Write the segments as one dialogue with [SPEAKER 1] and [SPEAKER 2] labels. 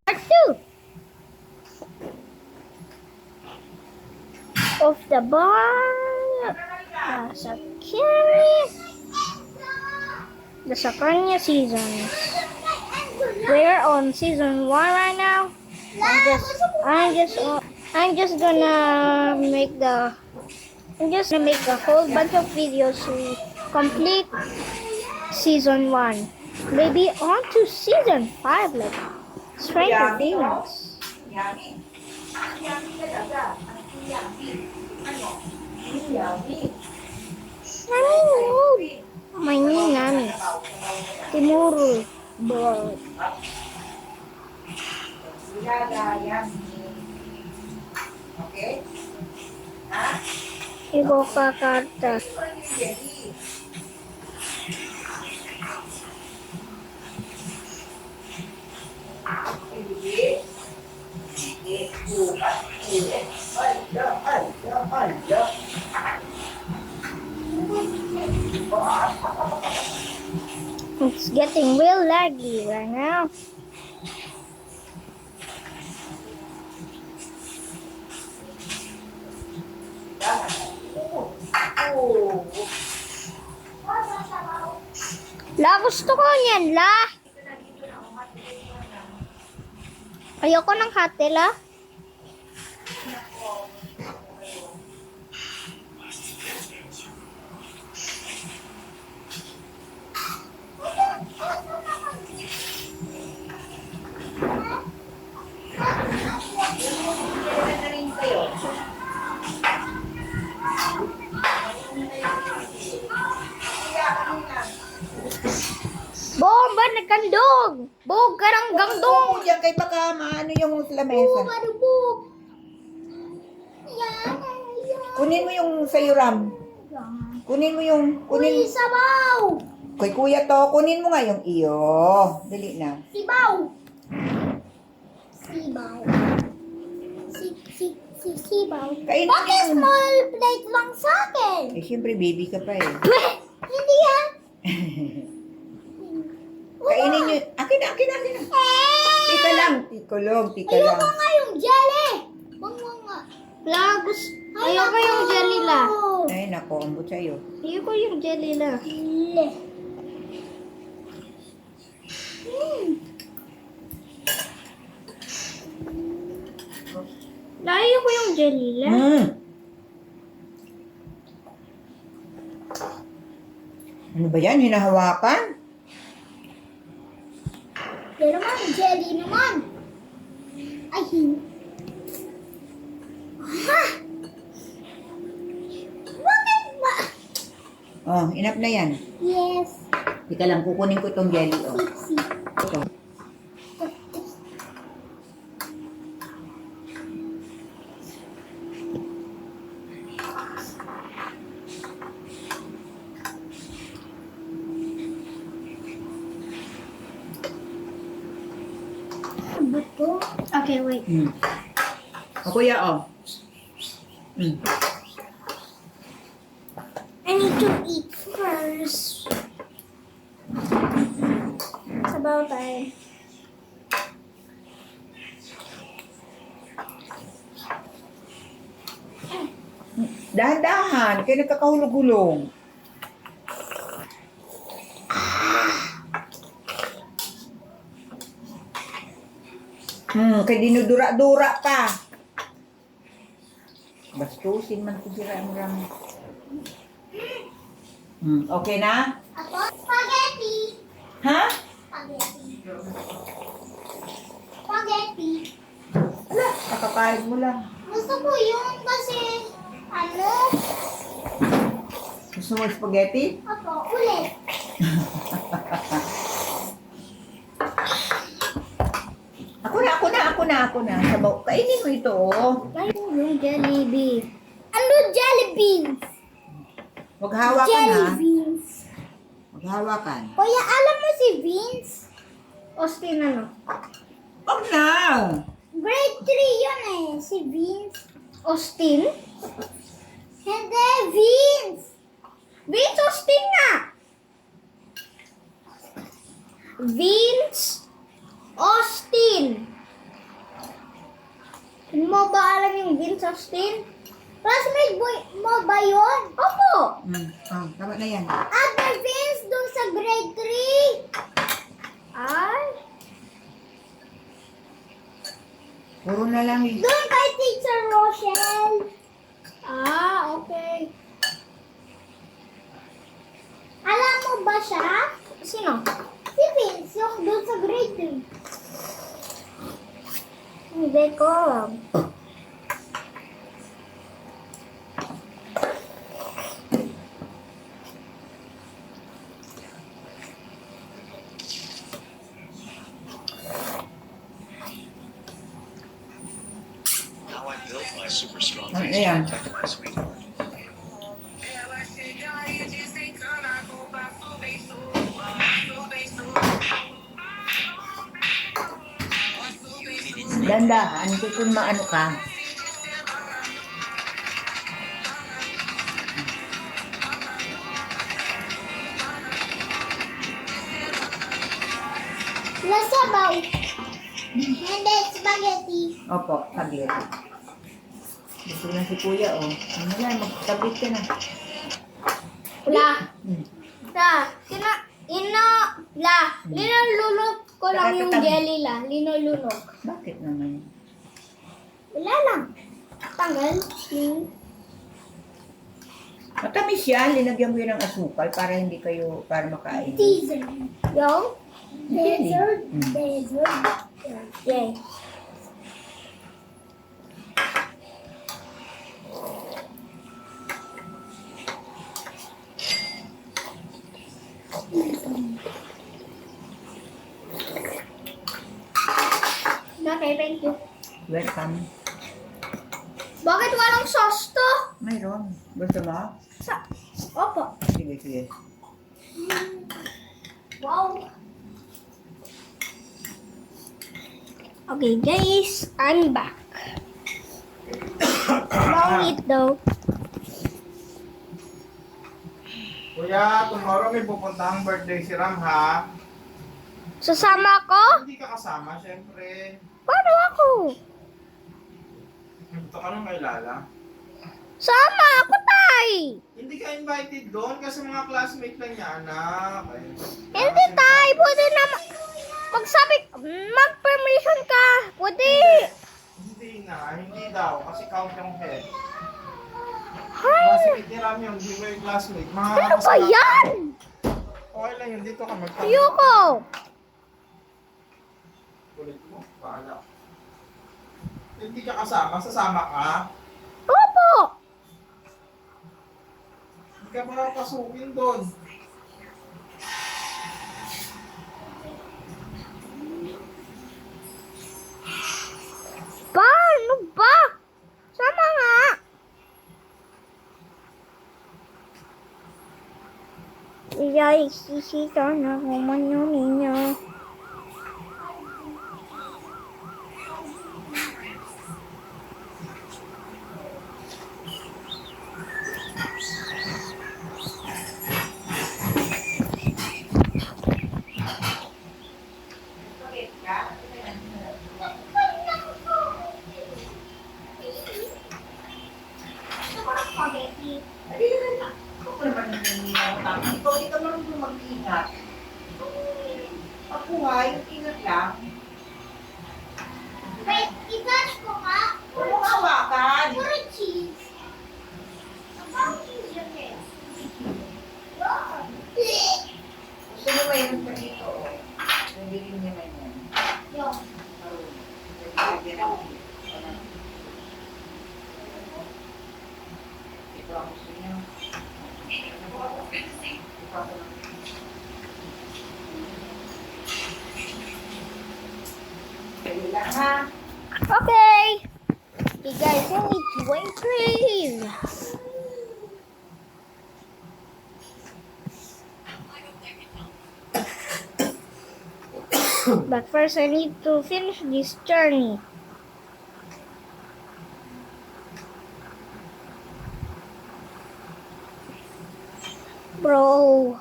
[SPEAKER 1] Part 2 of the bar. Sa the Sakanya seasons. We're on season 1 right now. I'm just gonna make a whole bunch of videos to complete season 1. Maybe on to season 5, like Stranger Things. My name Nami. Timurul. Bro.
[SPEAKER 2] Okay? Ha?
[SPEAKER 1] Igo kakarta. It's getting real laggy right now. La, gusto ko yan, la. Ayoko ng hati, la. Bong, ba nagkandog? Bog, karang gangdong.
[SPEAKER 2] Opo dyan kay baka maano yung lamesa.
[SPEAKER 1] Bog.
[SPEAKER 2] Kunin mo yung sayuram. Kunin mo yung...
[SPEAKER 1] Uy, sabaw.
[SPEAKER 2] Kay kuya to, kunin mo nga yung iyo. Dali na.
[SPEAKER 1] Sibaw. Sibaw.
[SPEAKER 2] Kainin
[SPEAKER 1] Bakit
[SPEAKER 2] mo yung-
[SPEAKER 1] small plate lang sa akin?
[SPEAKER 2] Eh, syempre baby ka pa eh.
[SPEAKER 1] Hindi yan.
[SPEAKER 2] Kainin nyo. Akin na. Tika lang. Tika lang.
[SPEAKER 1] Ayoko nga yung jelly. Bango nga. Lagos. Ayoko yung jelly la.
[SPEAKER 2] Ay, nako. Ambot sa'yo.
[SPEAKER 1] Ayoko yung jelly la. Layo ko yung jelly la.
[SPEAKER 2] Ano ba yan? Hinahawakan?
[SPEAKER 1] Pero naman, jelly naman. Ay, ha? Bakit ba?
[SPEAKER 2] Oh, enough na yan.
[SPEAKER 1] Yes.
[SPEAKER 2] Tika lang, kukunin ko itong jelly. Oh.
[SPEAKER 1] Sexy.
[SPEAKER 2] Ito.
[SPEAKER 1] Buto. Okay, wait.
[SPEAKER 2] O kuya, oh.
[SPEAKER 1] I need to eat first. It's about time.
[SPEAKER 2] Dahan-dahan, kaya nagkakahulog-hulong. Kaya dinudura-dura pa. Bastusin man ko sila ang rami. Okay na?
[SPEAKER 1] Ako, spaghetti.
[SPEAKER 2] Ha?
[SPEAKER 1] Spaghetti. Spaghetti.
[SPEAKER 2] Ala, kakapahid mo lang.
[SPEAKER 1] Gusto ko yun kasi, ano?
[SPEAKER 2] Gusto mo spaghetti?
[SPEAKER 1] Ako, ulit.
[SPEAKER 2] Ako na. Sabaw. Kainin mo ito, oh.
[SPEAKER 1] Ayun yung jelly bean. Ano jelly beans?
[SPEAKER 2] Huwag hawakan,
[SPEAKER 1] Jelly
[SPEAKER 2] ha?
[SPEAKER 1] beans.
[SPEAKER 2] Huwag hawakan.
[SPEAKER 1] Kuya, alam mo si Vince? Austin ano?
[SPEAKER 2] Huwag na!
[SPEAKER 1] Grade 3 yun eh, si Vince. Austin? Hindi, Vince! Vince Austin nga! Vince Austin. Hindi mo ba alam yung Vince Austin? Classmate mo ba yun? Opo.
[SPEAKER 2] Tama na yan.
[SPEAKER 1] Ate Vince doon sa grade 3. Ay?
[SPEAKER 2] Puro na lang eh.
[SPEAKER 1] Doon kay Teacher Rochelle. Ah, okay. Alam mo ba siya? Sino? Si Vince, yung doon sa grade 3. Hindi ko alam.
[SPEAKER 3] How I built my super strong
[SPEAKER 2] Ano
[SPEAKER 3] face
[SPEAKER 2] yan?
[SPEAKER 3] to protect my sweetheart.
[SPEAKER 2] Dandahan, kung maano ka.
[SPEAKER 1] Nasabaw. Hindi, spaghetti.
[SPEAKER 2] Opo, kabit. Gusto na si kuya, oh. Ano yan, magkabit ka na.
[SPEAKER 1] La.
[SPEAKER 2] Hmm.
[SPEAKER 1] Linulunok ko lang yung jelly la. Linulunok.
[SPEAKER 2] Bakit naman?
[SPEAKER 1] Wala lang. Tanggal.
[SPEAKER 2] Matamis yan, linagyan mo yun ng asukal para hindi kayo, para makain.
[SPEAKER 1] Teaser. Yung?
[SPEAKER 2] Dessert.
[SPEAKER 1] Dessert. Yay. Okay, thank you.
[SPEAKER 2] Welcome.
[SPEAKER 1] Bakit walang sauce to?
[SPEAKER 2] Mayroon. Gusto mo?
[SPEAKER 1] Opo.
[SPEAKER 2] Sige, sige.
[SPEAKER 1] Wow. Okay, guys, I'm back. Long it though.
[SPEAKER 4] Kuya, tomorrow may pupuntahang birthday si Ram, ha?
[SPEAKER 1] Sasama ko?
[SPEAKER 4] Hindi ka kasama, syempre.
[SPEAKER 1] Paano ako?
[SPEAKER 4] Gusto ka nang kay Lala.
[SPEAKER 1] Sama ako, tay!
[SPEAKER 4] Hindi ka invited doon kasi mga classmate lang niya, anak. Ay,
[SPEAKER 1] Hindi, tay. Pwede na magsabi, mag-permission ka. Pwede.
[SPEAKER 4] Hindi na, hindi daw. Kasi count yung head.
[SPEAKER 1] Hay,
[SPEAKER 4] Classmate ni Ram yun, hindi mo yung classmate. Mga
[SPEAKER 1] ano ba yan?
[SPEAKER 4] Okay lang yun, dito ka mag-count.
[SPEAKER 1] Ayoko.
[SPEAKER 4] Kulit mo, paala. Hindi ka kasama, sasama ka.
[SPEAKER 1] Opo.
[SPEAKER 4] Hindi ka papasukin doon.
[SPEAKER 1] Paano ba? Sama nga. Iyay, sisita na kumanyo ninyo.
[SPEAKER 2] Ako naman hindi na ikaw, ikaw marunong mag-ingat. Pagkuhay, ingat lang.
[SPEAKER 1] Wait, i-touch ko nga.
[SPEAKER 2] Huwag mong hawakan.
[SPEAKER 1] Puro cheese. Ang cheese yun eh.
[SPEAKER 2] Gusto mo mayroon pa dito, oh. Hindi rin niya may yan.
[SPEAKER 1] Yung.
[SPEAKER 2] Ito ang gusto niya. Ito ako lang. Dali lang, ha?
[SPEAKER 1] Okay. You guys only 23. But first I need to finish this journey. Bro.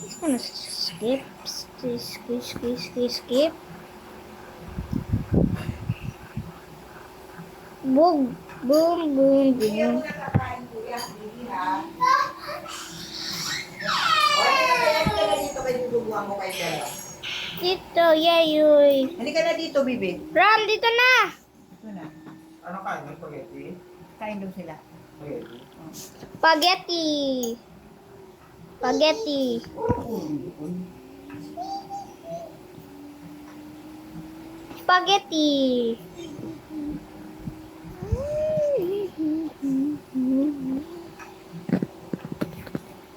[SPEAKER 1] Just gonna skip, skip. Boom, boom, boom, boom.
[SPEAKER 2] Nakakain kuya, hindi ha. Halika na dito kay dudubuhan mo kay Dara.
[SPEAKER 1] Dito, yayoy.
[SPEAKER 2] Halika na dito, bibi.
[SPEAKER 1] Ram, dito na!
[SPEAKER 2] Ito na.
[SPEAKER 4] Ano kain? Ng spaghetti?
[SPEAKER 2] Kain daw sila.
[SPEAKER 4] Spaghetti.
[SPEAKER 1] Spaghetti. Spaghetti. Spaghetti.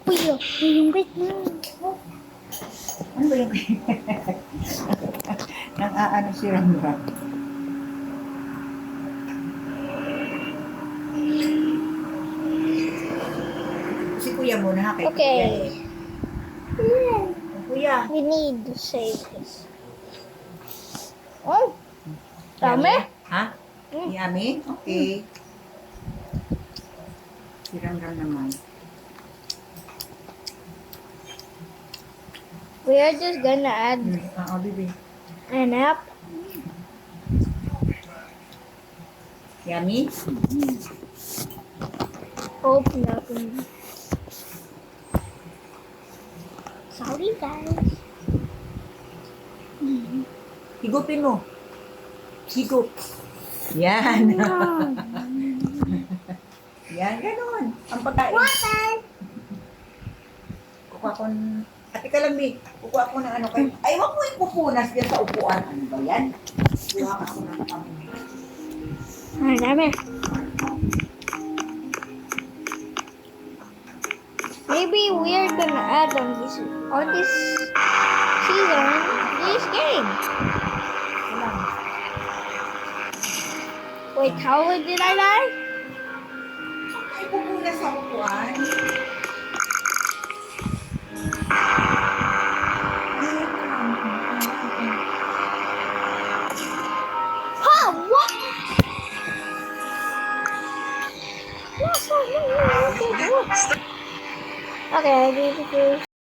[SPEAKER 1] Uy, yung bait mo.
[SPEAKER 2] Ano ba yung nang-aano si Ramram? Si kuya muna ha, kay
[SPEAKER 1] Okay.
[SPEAKER 2] Kuya.
[SPEAKER 1] We need to save this. Oh, dami.
[SPEAKER 2] Ha? Yummy? Okay. Si Ramram naman.
[SPEAKER 1] We are just gonna add
[SPEAKER 2] Oo, bibi.
[SPEAKER 1] an app.
[SPEAKER 2] Yummy?
[SPEAKER 1] Hope nothing. Sorry, guys.
[SPEAKER 2] Higupin mo. Higup. Yan. Yan, ganun. Ang pagkain.
[SPEAKER 1] Water.
[SPEAKER 2] Kukuha ko Ate ka lang, Bi. Kukuha ko ng ano kayo. Ay, wag mo ipupunas yan sa upuan. Ano ba yan? Kuha ka ko ng
[SPEAKER 1] Ang dami. Maybe we're gonna add on this season this game. Wait, how did I lie?
[SPEAKER 2] Ipupunas sa upuan.
[SPEAKER 1] Huh? What? Yes, okay, I need to do